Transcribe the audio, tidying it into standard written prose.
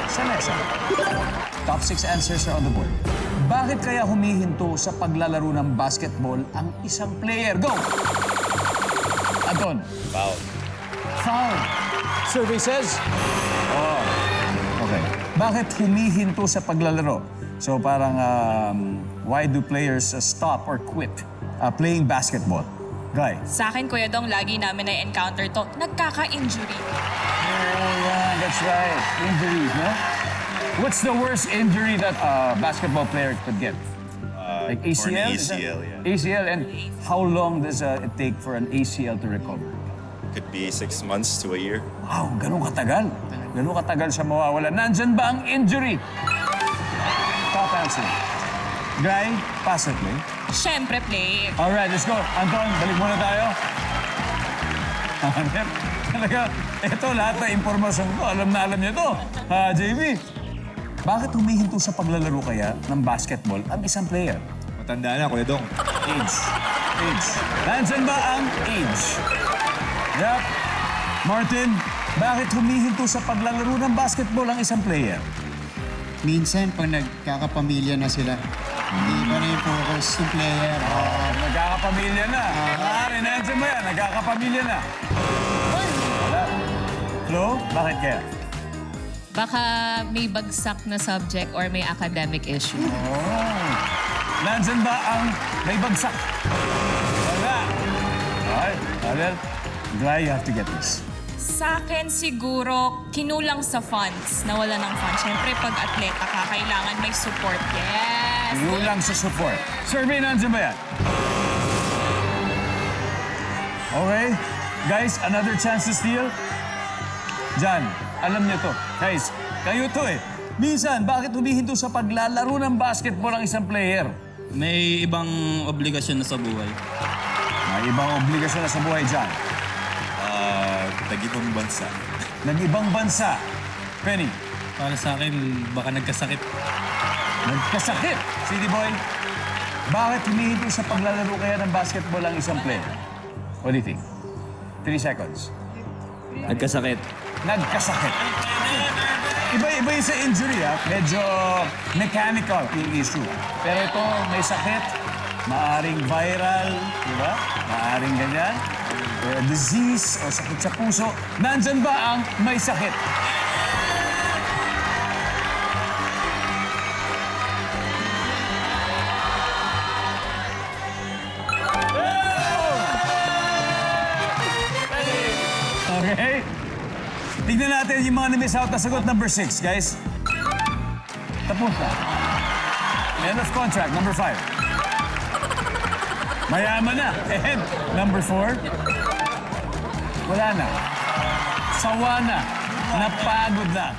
sa mesa. Top 6 answers are on the board. Bakit kaya humihinto sa paglalaro ng basketball ang isang player? Go! Anton. Foul. Foul. Survey says? Oh. Okay. Bakit humihinto sa paglalaro? So parang, why do players stop or quit playing basketball? Guy. Sa akin, Kuya Dong, lagi namin na-encounter to. Nagkaka-injury. Oh, yeah, that's right. Injuries, no? What's the worst injury that a basketball player could get? Like ACL? Or an Is that- ACL, yeah. ACL, and how long does it take for an ACL to recover? Could be 6 months to a year. Wow, ganun katagal. Ganun katagal siya mawawala. Nandyan ba ang injury? Top answer. Guy, pass it, please. Siyempre, play. Alright, let's go. Anton, balik muna tayo. Talaga, ito lahat na impormasyon ko. Alam na alam niya to. JB, bakit humihinto sa paglalaro kaya ng basketball ang isang player? Matanda na, Kuya Dong. Age. Age. Nandyan ba ang age? Yep. Martin, bakit humihinto sa paglalaro ng basketball ang isang player? Minsan, pag nagkakapamilya na sila, hindi pa na yung focus yung player. Nagkakapamilya na. Maaari, nandyan ba yan? Nagkakapamilya na. Wala. Flo, bakit kaya? Baka may bagsak na subject or may academic issue. Oh. Nandyan ba ang may bagsak? Wala. Okay. Well, Gly, you have to get this. Sa akin, siguro, kinulang sa funds. Nawala ng funds. Siyempre, pag atleta ka, kailangan may support. Yes! Kulang sa support. Survey, nandyan ba yan? Okay. Guys, another chance to steal. Jan, alam niyo to. Guys, kayo to eh. Minsan, bakit humihinto sa paglalaro ng basketball ang isang player? May ibang obligasyon na sa buhay. May ibang obligasyon na sa buhay, Jan. Nag-ibang bansa. Nag-ibang bansa. Penny, Para sa akin, baka nagkasakit. nagkasakit. City Boy, bakit humihinto sa paglalaro kaya ng basketball ang isang player? What do you think? 3 seconds. Nagkasakit. Nagkasakit. Iba-iba yung sa injury, ha? Medyo mechanical yung issue. Pero ito, may sakit. Maaring viral, di ba? Maaring ganyan. Or a disease, o sakit sa puso. Nandyan ba ang may sakit? Okay. Tignan natin yung mga na-miss out na sagot. Number 6, guys. Tapos na. End of contract. Number 5. Mayaman na. And number 4. Wala na. Sawa na. Napagod na.